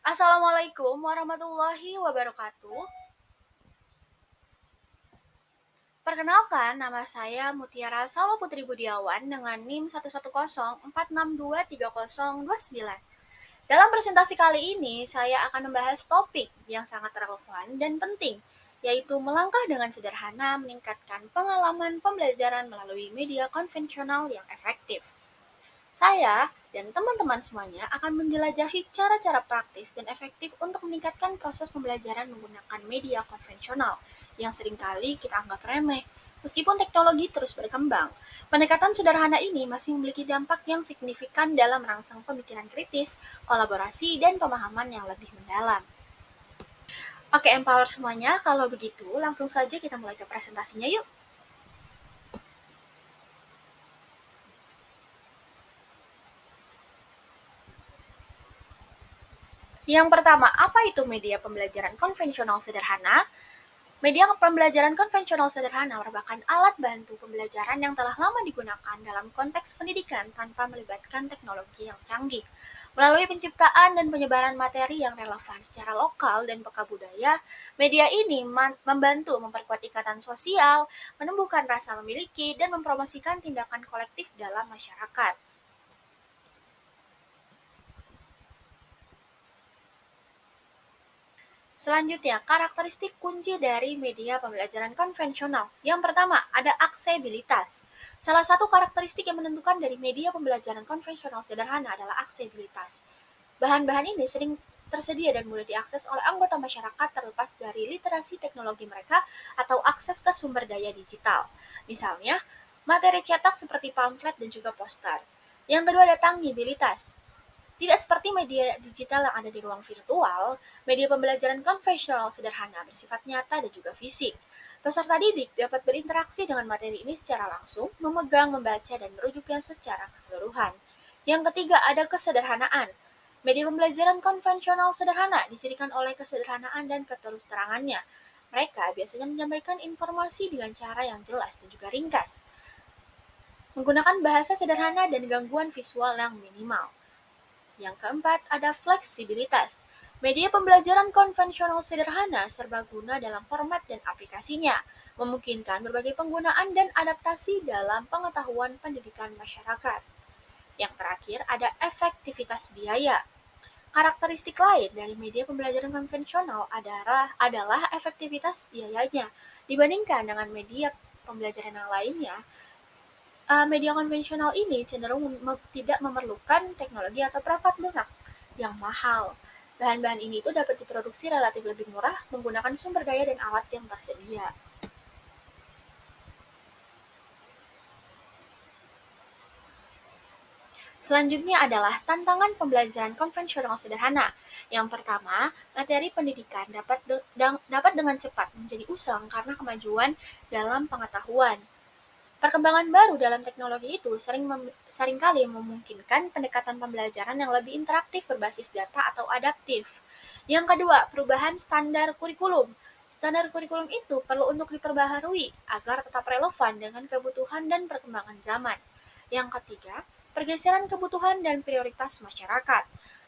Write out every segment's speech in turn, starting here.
Assalamualaikum warahmatullahi wabarakatuh. Perkenalkan, nama saya Mutiara Salwa Putri Budiawan dengan NIM 11046230029. Dalam presentasi kali ini, saya akan membahas topik yang sangat relevan dan penting, yaitu melangkah dengan sederhana meningkatkan pengalaman pembelajaran melalui media konvensional yang efektif. Saya dan teman-teman semuanya akan menjelajahi cara-cara praktis dan efektif untuk meningkatkan proses pembelajaran menggunakan media konvensional yang seringkali kita anggap remeh. Meskipun teknologi terus berkembang, pendekatan sederhana ini masih memiliki dampak yang signifikan dalam merangsang pemikiran kritis, kolaborasi, dan pemahaman yang lebih mendalam. Oke, empower semuanya. Kalau begitu, langsung saja kita mulai ke presentasinya yuk. Yang pertama, apa itu media pembelajaran konvensional sederhana? Media pembelajaran konvensional sederhana merupakan alat bantu pembelajaran yang telah lama digunakan dalam konteks pendidikan tanpa melibatkan teknologi yang canggih. Melalui penciptaan dan penyebaran materi yang relevan secara lokal dan peka budaya, media ini membantu memperkuat ikatan sosial, menumbuhkan rasa memiliki, dan mempromosikan tindakan kolektif dalam masyarakat. Selanjutnya, karakteristik kunci dari media pembelajaran konvensional. Yang pertama, ada aksesibilitas. Salah satu karakteristik yang menentukan dari media pembelajaran konvensional sederhana adalah aksesibilitas. Bahan-bahan ini sering tersedia dan mudah diakses oleh anggota masyarakat terlepas dari literasi teknologi mereka atau akses ke sumber daya digital. Misalnya, materi cetak seperti pamflet dan juga poster. Yang kedua ada tangibilitas. Tidak seperti media digital yang ada di ruang virtual, media pembelajaran konvensional sederhana bersifat nyata dan juga fisik. Peserta didik dapat berinteraksi dengan materi ini secara langsung, memegang, membaca, dan merujuknya secara keseluruhan. Yang ketiga, ada kesederhanaan. Media pembelajaran konvensional sederhana dicirikan oleh kesederhanaan dan keterus-terangannya. Mereka biasanya menyampaikan informasi dengan cara yang jelas dan juga ringkas, menggunakan bahasa sederhana dan gangguan visual yang minimal. Yang keempat, ada fleksibilitas. Media pembelajaran konvensional sederhana serbaguna dalam format dan aplikasinya, memungkinkan berbagai penggunaan dan adaptasi dalam pengetahuan pendidikan masyarakat. Yang terakhir, ada efektivitas biaya. Karakteristik lain dari media pembelajaran konvensional adalah efektivitas biayanya. Dibandingkan dengan media pembelajaran yang lainnya, media konvensional ini cenderung tidak memerlukan teknologi atau perangkat lunak yang mahal. Bahan-bahan ini itu dapat diproduksi relatif lebih murah menggunakan sumber daya dan alat yang tersedia. Selanjutnya adalah tantangan pembelajaran konvensional sederhana. Yang pertama, materi pendidikan dapat dengan cepat menjadi usang karena kemajuan dalam pengetahuan. Perkembangan baru dalam teknologi itu seringkali memungkinkan pendekatan pembelajaran yang lebih interaktif berbasis data atau adaptif. Yang kedua, perubahan standar kurikulum. Standar kurikulum itu perlu untuk diperbaharui agar tetap relevan dengan kebutuhan dan perkembangan zaman. Yang ketiga, pergeseran kebutuhan dan prioritas masyarakat.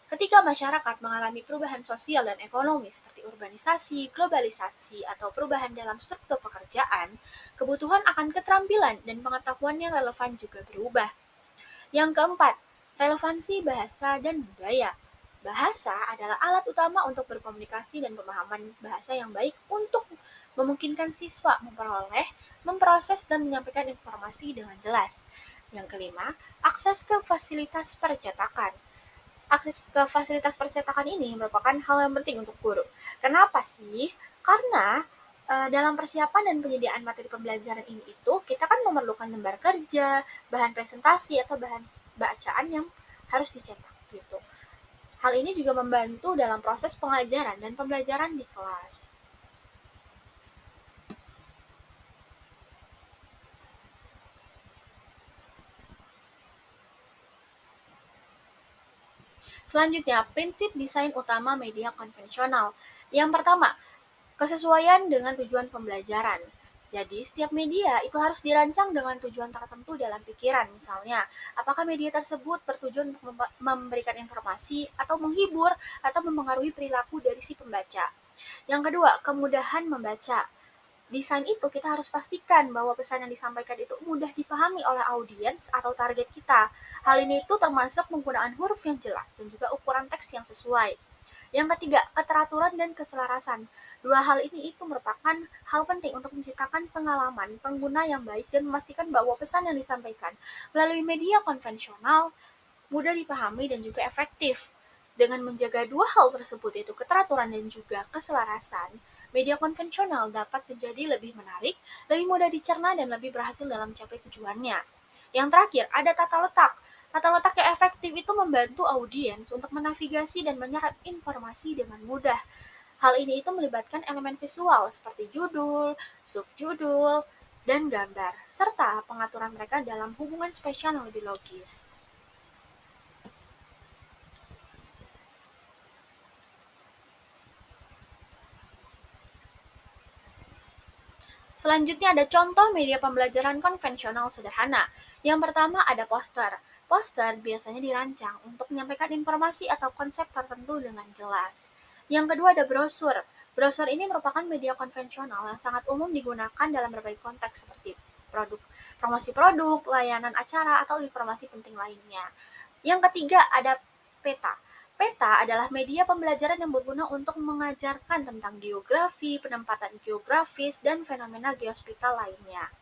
Ketika masyarakat mengalami perubahan sosial dan ekonomi seperti urbanisasi, globalisasi, atau perubahan dalam struktur pekerjaan, kebutuhan akan keterampilan dan pengetahuan yang relevan juga berubah. Yang keempat, relevansi bahasa dan budaya. Bahasa adalah alat utama untuk berkomunikasi dan pemahaman bahasa yang baik untuk memungkinkan siswa memperoleh, memproses, dan menyampaikan informasi dengan jelas. Yang kelima, akses ke fasilitas percetakan. Akses ke fasilitas percetakan ini merupakan hal yang penting untuk guru. Kenapa sih? Karena dalam persiapan dan penyediaan materi pembelajaran ini itu kita kan memerlukan lembar kerja, bahan presentasi atau bahan bacaan yang harus dicetak gitu. Hal ini juga membantu dalam proses pengajaran dan pembelajaran di kelas. Selanjutnya, prinsip desain utama media konvensional. Yang pertama, kesesuaian dengan tujuan pembelajaran. Jadi, setiap media itu harus dirancang dengan tujuan tertentu dalam pikiran. Misalnya, apakah media tersebut bertujuan untuk memberikan informasi, atau menghibur, atau mempengaruhi perilaku dari si pembaca. Yang kedua, kemudahan membaca. Desain itu kita harus pastikan bahwa pesan yang disampaikan itu mudah dipahami oleh audiens atau target kita. Hal ini itu termasuk penggunaan huruf yang jelas dan juga ukuran teks yang sesuai. Yang ketiga, keteraturan dan keselarasan. Dua hal ini itu merupakan hal penting untuk menciptakan pengalaman pengguna yang baik dan memastikan bahwa pesan yang disampaikan melalui media konvensional mudah dipahami dan juga efektif. Dengan menjaga dua hal tersebut, yaitu keteraturan dan juga keselarasan, media konvensional dapat menjadi lebih menarik, lebih mudah dicerna, dan lebih berhasil dalam mencapai tujuannya. Yang terakhir, ada tata letak. Tata letak yang efektif itu membantu audiens untuk menavigasi dan menyerap informasi dengan mudah. Hal ini itu melibatkan elemen visual seperti judul, subjudul, dan gambar, serta pengaturan mereka dalam hubungan spesial yang lebih logis. Selanjutnya ada contoh media pembelajaran konvensional sederhana. Yang pertama ada poster. Poster biasanya dirancang untuk menyampaikan informasi atau konsep tertentu dengan jelas. Yang kedua ada brosur. Brosur ini merupakan media konvensional yang sangat umum digunakan dalam berbagai konteks seperti produk, promosi produk, layanan acara, atau informasi penting lainnya. Yang ketiga ada peta. Peta adalah media pembelajaran yang berguna untuk mengajarkan tentang geografi, penempatan geografis, dan fenomena geospasial lainnya.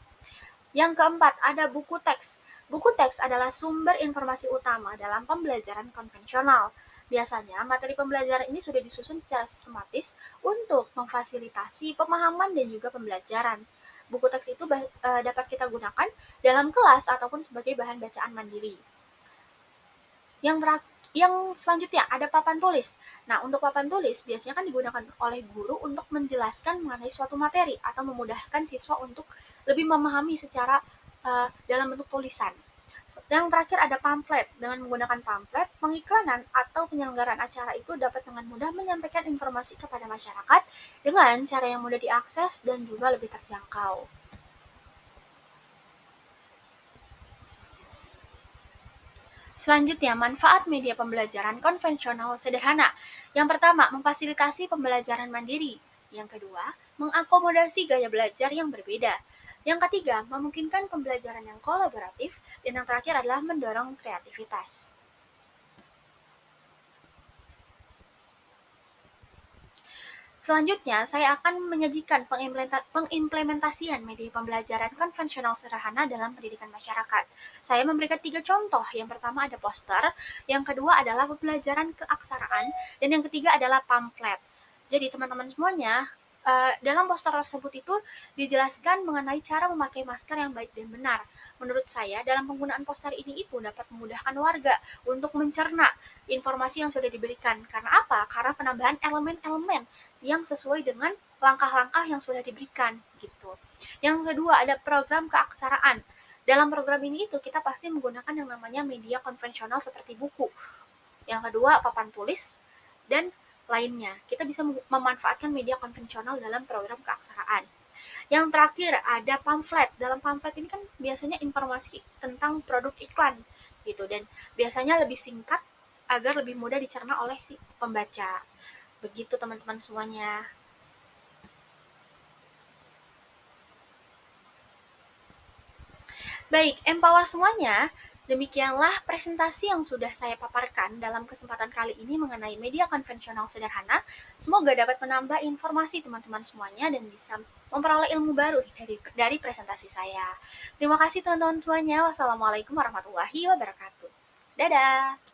Yang keempat, ada buku teks. Buku teks adalah sumber informasi utama dalam pembelajaran konvensional. Biasanya, materi pembelajaran ini sudah disusun secara sistematis untuk memfasilitasi pemahaman dan juga pembelajaran. Buku teks itu dapat kita gunakan dalam kelas ataupun sebagai bahan bacaan mandiri. Yang selanjutnya ada papan tulis. Nah, untuk papan tulis biasanya kan digunakan oleh guru untuk menjelaskan mengenai suatu materi atau memudahkan siswa untuk lebih memahami secara dalam bentuk tulisan. Yang terakhir ada pamflet. Dengan menggunakan pamflet, pengiklanan atau penyelenggaraan acara itu dapat dengan mudah menyampaikan informasi kepada masyarakat dengan cara yang mudah diakses dan juga lebih terjangkau. Selanjutnya, manfaat media pembelajaran konvensional sederhana. Yang pertama, memfasilitasi pembelajaran mandiri. Yang kedua, mengakomodasi gaya belajar yang berbeda. Yang ketiga, memungkinkan pembelajaran yang kolaboratif. Dan yang terakhir adalah mendorong kreativitas. Selanjutnya, saya akan menyajikan pengimplementasian media pembelajaran konvensional sederhana dalam pendidikan masyarakat. Saya memberikan 3 contoh. Yang pertama ada poster, yang kedua adalah pembelajaran keaksaraan, dan yang ketiga adalah pamflet. Jadi teman-teman semuanya, dalam poster tersebut itu dijelaskan mengenai cara memakai masker yang baik dan benar. Menurut saya, dalam penggunaan poster ini itu dapat memudahkan warga untuk mencerna informasi yang sudah diberikan. Karena apa? Karena penambahan elemen-elemen yang sesuai dengan langkah-langkah yang sudah diberikan gitu. Yang kedua ada program keaksaraan. Dalam program ini itu kita pasti menggunakan yang namanya media konvensional seperti buku. Yang kedua papan tulis dan lainnya. Kita bisa memanfaatkan media konvensional dalam program keaksaraan. Yang terakhir ada pamflet. Dalam pamflet ini kan biasanya informasi tentang produk iklan gitu dan biasanya lebih singkat agar lebih mudah dicerna oleh si pembaca. Begitu teman-teman semuanya. Baik, empower semuanya. Demikianlah presentasi yang sudah saya paparkan dalam kesempatan kali ini mengenai media konvensional sederhana. Semoga dapat menambah informasi teman-teman semuanya dan bisa memperoleh ilmu baru dari presentasi saya. Terima kasih teman-teman semuanya. Wassalamualaikum warahmatullahi wabarakatuh. Dadah!